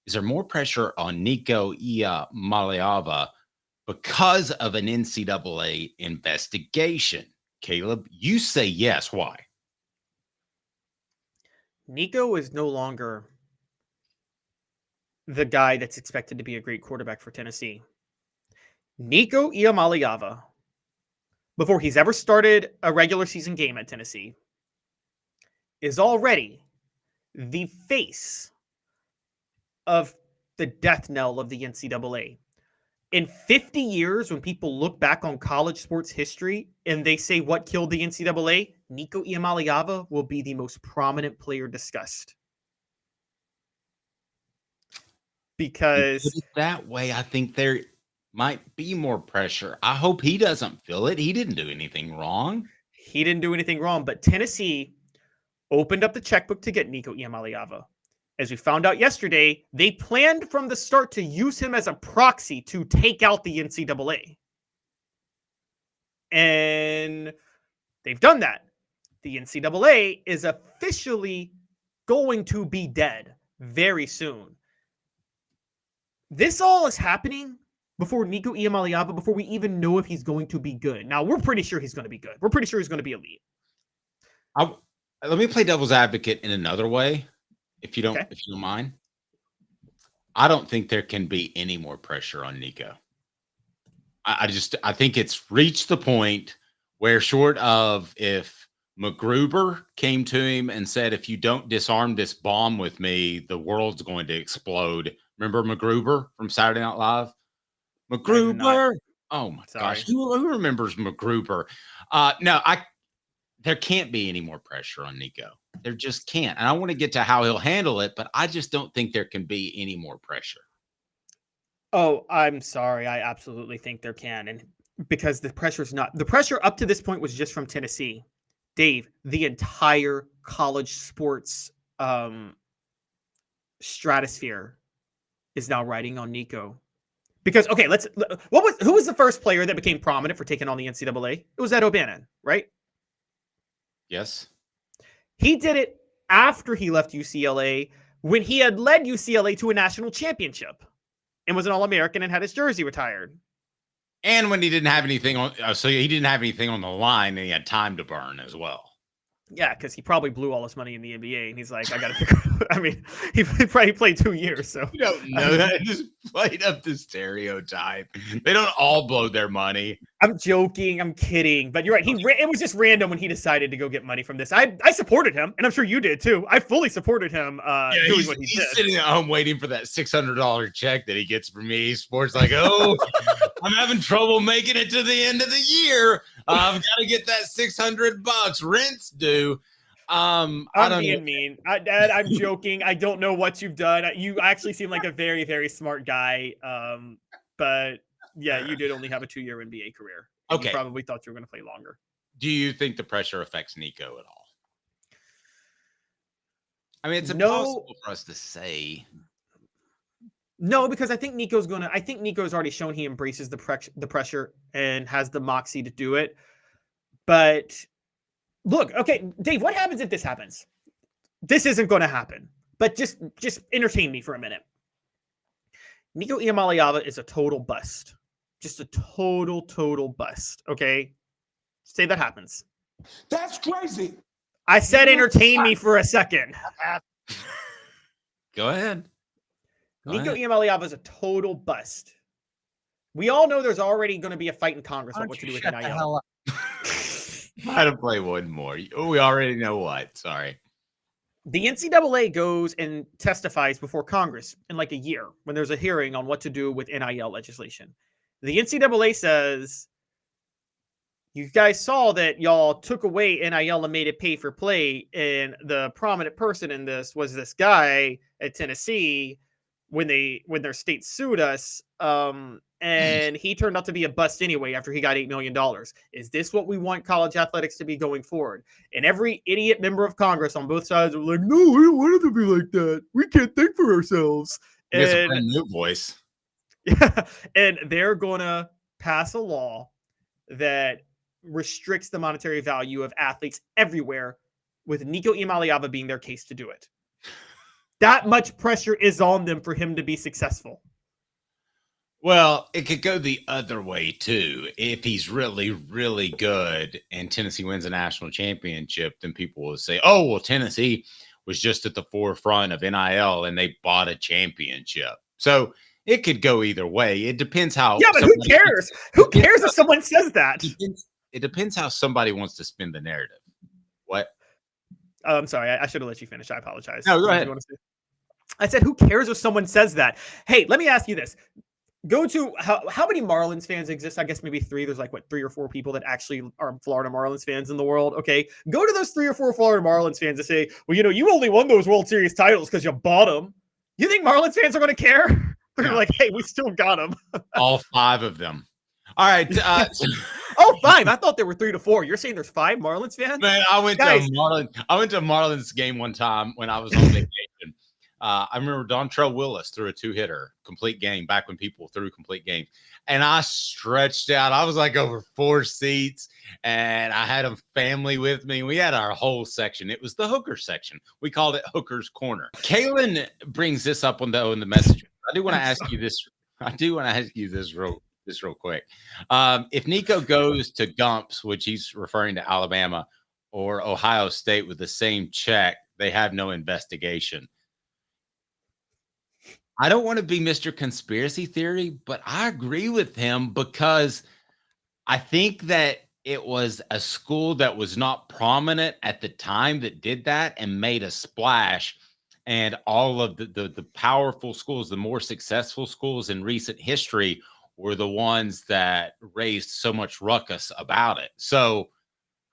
is there more pressure on Nico Iamaleava because of an NCAA investigation? Caleb, you say yes. Why? Nico is no longer the guy that's expected to be a great quarterback for Tennessee. Nico Iamaleava, before he's ever started a regular season game at Tennessee, is already the face of the death knell of the NCAA. In 50 years, when people look back on college sports history and they say what killed the NCAA, Nico Iamaleava will be the most prominent player discussed. Because that way, I think there might be more pressure. I hope he doesn't feel it. He didn't do anything wrong. He didn't do anything wrong, but Tennessee opened up the checkbook to get Nico Iamaleava. As we found out yesterday, they planned from the start to use him as a proxy to take out the NCAA. And they've done that. The NCAA is officially going to be dead very soon. This all is happening before Nico Iamaleava, before we even know if he's going to be good. Now, we're pretty sure he's going to be good. We're pretty sure he's going to be elite. Let me play devil's advocate in another way, if you don't mind. I don't think there can be any more pressure on Nico. I think it's reached the point where, short of if McGruber came to him and said, if you don't disarm this bomb with me, the world's going to explode. Remember McGruber from Saturday Night Live? McGruber. Oh my gosh. Who remembers McGruber? There can't be any more pressure on Nico. There just can't. And I want to get to how he'll handle it, but I just don't think there can be any more pressure. Oh, I'm sorry. I absolutely think there can. And because the pressure up to this point was just from Tennessee. Dave, the entire college sports stratosphere is now riding on Nico. Because, okay, who was the first player that became prominent for taking on the NCAA? It was Ed O'Bannon, right? Yes. He did it after he left UCLA, when he had led UCLA to a national championship and was an All-American and had his jersey retired. And when he didn't have anything on, he didn't have anything on the line, and he had time to burn as well. Yeah, because he probably blew all his money in the NBA, and he's like, I got to figure out. I mean, he probably played 2 years, so. You don't know that. Just played up the stereotype. They don't all blow their money. I'm joking. I'm kidding. But you're right. It was just random when he decided to go get money from this. I supported him, and I'm sure you did, too. I fully supported him doing what he did. He's sitting at home waiting for that $600 check that he gets from EA Sports. Like, oh, I'm having trouble making it to the end of the year. I've got to get that $600. Rent's due. I'm being mean. Dad, I'm joking. I don't know what you've done. You actually seem like a very, very smart guy. But yeah, you did only have a 2-year NBA career. Okay. You probably thought you were going to play longer. Do you think the pressure affects Nico at all? I mean, it's impossible for us to say. No, because I think Nico's already shown he embraces the pressure and has the moxie to do it. But look, okay, Dave, what happens if this happens? This isn't going to happen, but just entertain me for a minute. Nico Iamaleava is a total bust. Just a total bust, okay? Say that happens. That's crazy. I said entertain me for a second. Go ahead. Nico Iamaleava is a total bust. We all know there's already going to be a fight in Congress on what to do with NIL. How to play one more. We already know what. Sorry. The NCAA goes and testifies before Congress in like a year when there's a hearing on what to do with NIL legislation. The NCAA says, you guys saw that y'all took away NIL and made it pay for play, and the prominent person in this was this guy at Tennessee when their state sued us, and he turned out to be a bust anyway after he got $8 million. Is this what we want college athletics to be going forward? And every idiot member of Congress on both sides are like, no, we don't want it to be like that. We can't think for ourselves. And a brand new voice. Yeah, and they're going to pass a law that restricts the monetary value of athletes everywhere, with Nico Iamaleava being their case to do it. that much pressure is on them for him to be successful. Well, it could go the other way too. If he's really, really good and Tennessee wins a national championship, then people will say, oh, well, Tennessee was just at the forefront of NIL and they bought a championship. So it could go either way. It depends how. Yeah, but who cares? Who cares if someone says that? It depends how somebody wants to spin the narrative. What? Oh, I'm sorry. I should have let you finish. I apologize. No, go ahead. I said, who cares if someone says that? Hey, let me ask you this. Go to how many Marlins fans exist? I guess maybe 3. There's like, what, 3 or 4 people that actually are Florida Marlins fans in the world. Okay. Go to those 3 or 4 Florida Marlins fans and say, well, you only won those World Series titles because you bought them. You think Marlins fans are going to care? They're going to be like, hey, we still got them. All 5 of them. All right. Oh, 5. I thought there were 3 to 4. You're saying there's 5 Marlins fans? Man, I went to a Marlins game one time when I was on vacation. I remember Dontrell Willis threw a 2-hitter, complete game, back when people threw complete games. And I stretched out. I was like over 4 seats, and I had a family with me. We had our whole section. It was the hooker section. We called it Hooker's Corner. Kaylin brings this up in the message. I do want to ask you this. Real quick. If Nico goes to Gumps, which he's referring to Alabama, or Ohio State with the same check, they have no investigation. I don't want to be Mr. Conspiracy Theory, but I agree with him because I think that it was a school that was not prominent at the time that did that and made a splash. And all of the powerful schools, the more successful schools in recent history, were the ones that raised so much ruckus about it. So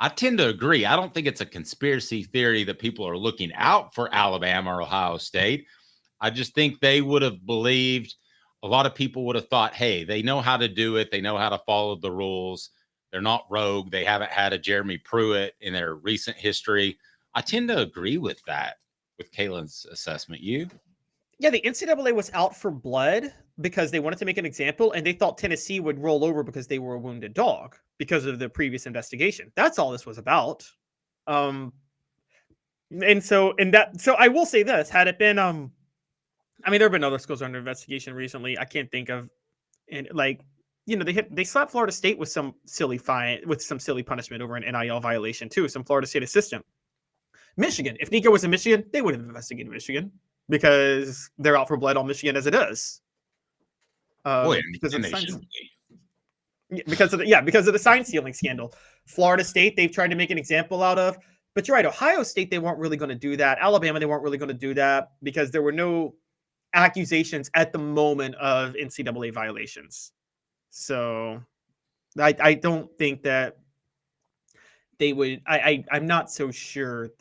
I tend to agree. I don't think it's a conspiracy theory that people are looking out for Alabama or Ohio State. I just think they would have believed, a lot of people would have thought, hey, they know how to do it. They know how to follow the rules. They're not rogue. They haven't had a Jeremy Pruitt in their recent history. I tend to agree with that, with Kaylin's assessment. You? Yeah, the NCAA was out for blood because they wanted to make an example, and they thought Tennessee would roll over because they were a wounded dog because of the previous investigation. That's all this was about. So I will say this: had it been, I mean, there have been other schools under investigation recently. I can't think of, and they slapped Florida State with some silly fine, with some silly punishment over an NIL violation too. Some Florida State assistant. Michigan. If Nico was in Michigan, they would have investigated Michigan because they're out for blood on Michigan as it is. Because of the sign stealing scandal. Florida State, they've tried to make an example out of. But you're right, Ohio State, they weren't really going to do that. Alabama, they weren't really going to do that because there were no accusations at the moment of NCAA violations. So I don't think that they would. I'm not so sure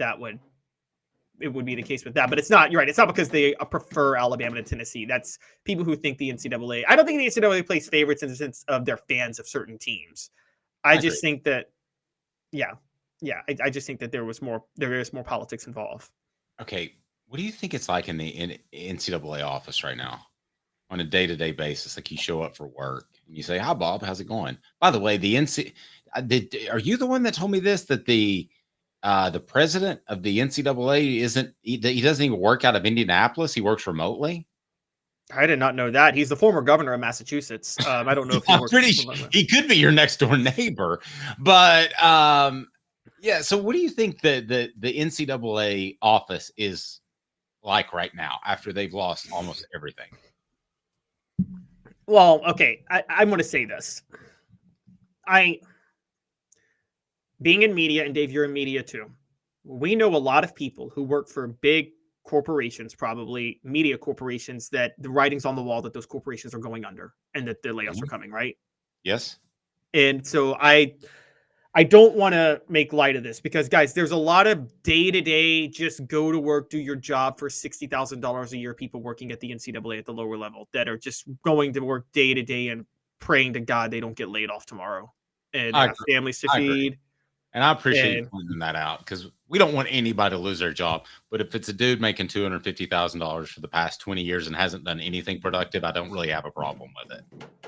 it would be the case with that, but it's not. You're right. It's not because they prefer Alabama to Tennessee. That's people who think the NCAA. I don't think the NCAA plays favorites in the sense of they're fans of certain teams. I just think that, I just think that there is more politics involved. Okay, what do you think it's like in the NCAA office right now, on a day-to-day basis? Like you show up for work and you say, "Hi, Bob, how's it going?" By the way, are you the one that told me this, that the president of the NCAA he doesn't even work out of Indianapolis? He works remotely. I did not know that. He's the former governor of Massachusetts. I don't know if he works he could be your next door neighbor, but yeah. So what do you think the NCAA office is like right now after they've lost almost everything? Well, okay. I'm going to say this. Being in media, and Dave, you're in media too. We know a lot of people who work for big corporations, probably media corporations, that the writing's on the wall that those corporations are going under and that the layoffs are coming, right? Yes. And so I don't want to make light of this because, guys, there's a lot of day-to-day, just go to work, do your job for $60,000 a year people working at the NCAA at the lower level that are just going to work day-to-day and praying to God they don't get laid off tomorrow and have families to feed. And I appreciate you pointing that out because we don't want anybody to lose their job. But if it's a dude making $250,000 for the past 20 years and hasn't done anything productive, I don't really have a problem with it.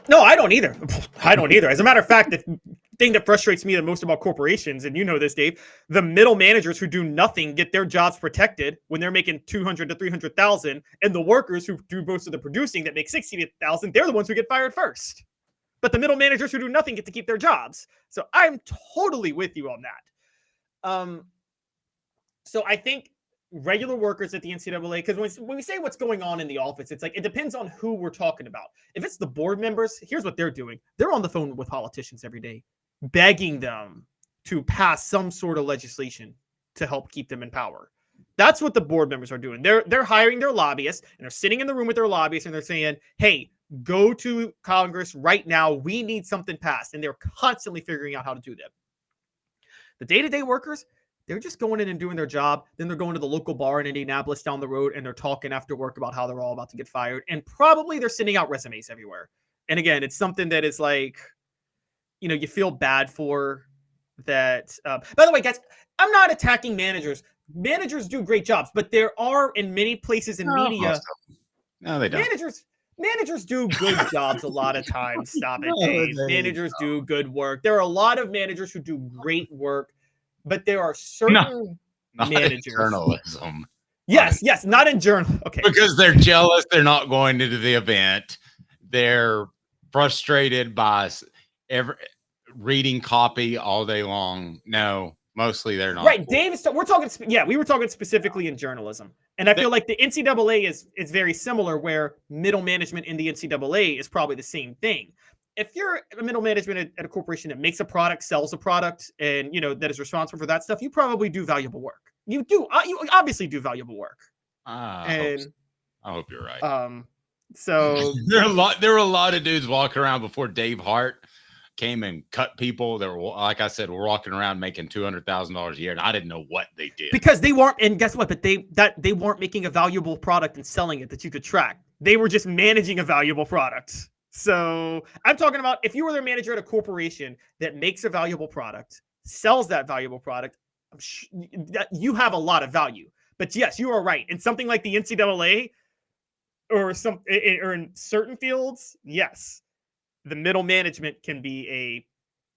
No, I don't either. I don't either. As a matter of fact, if thing that frustrates me the most about corporations, and you know this, Dave, the middle managers who do nothing get their jobs protected when they're making 200 to 300,000, and the workers who do most of the producing that make 60,000, they're the ones who get fired first. But the middle managers who do nothing get to keep their jobs. So I'm totally with you on that. So I think regular workers at the NCAA, because when we say what's going on in the office, it's like it depends on who we're talking about. If it's the board members, here's what they're doing. They're on the phone with politicians every day, begging them to pass some sort of legislation to help keep them in power. That's what the board members are doing. They're hiring their lobbyists, and they're sitting in the room with their lobbyists, and they're saying, hey, go to Congress right now. We need something passed. And they're constantly figuring out how to do that. The day-to-day workers, they're just going in and doing their job. Then they're going to the local bar in Indianapolis down the road, and they're talking after work about how they're all about to get fired. And probably they're sending out resumes everywhere. And again, it's something that is like, you know, you feel bad for that. By the way, guys, I'm not attacking managers. Managers do great jobs, but there are in many places in media. No, they don't. Managers do good jobs a lot of times. Stop it, Dave. Managers do good work. There are a lot of managers who do great work, but there are certain managers. Journalism. Yes, not in journal. Okay. Because they're jealous. They're not going to the event. They're frustrated by reading copy all day long. No, mostly they're not. Right, Dave. We were talking specifically in journalism. And I feel like the NCAA is very similar, where middle management in the NCAA is probably the same thing. If you're a middle management at a corporation that makes a product, sells a product, and you know that is responsible for that stuff, you probably do valuable work. You obviously do valuable work. I hope you're right. So there were a lot of dudes walking around before Dave Hart came and cut people. They were, like I said, were walking around making $200,000 a year, and I didn't know what they did because they weren't. And guess what? But they weren't making a valuable product and selling it that you could track. They were just managing a valuable product. So I'm talking about if you were their manager at a corporation that makes a valuable product, sells that valuable product, you have a lot of value. But yes, you are right. In something like the NCAA or in certain fields, yes, the middle management can be a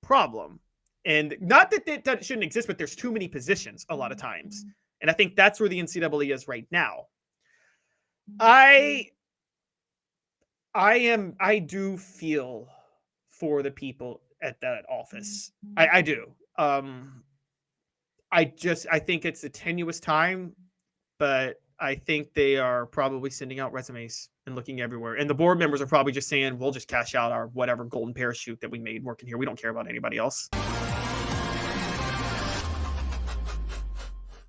problem. And not that shouldn't exist, but there's too many positions a lot of times. And I think that's where the NCAA is right now. I do feel for the people at that office. I do. I think it's a tenuous time, but I think they are probably sending out resumes and looking everywhere. And the board members are probably just saying, we'll just cash out our whatever golden parachute that we made working here. We don't care about anybody else.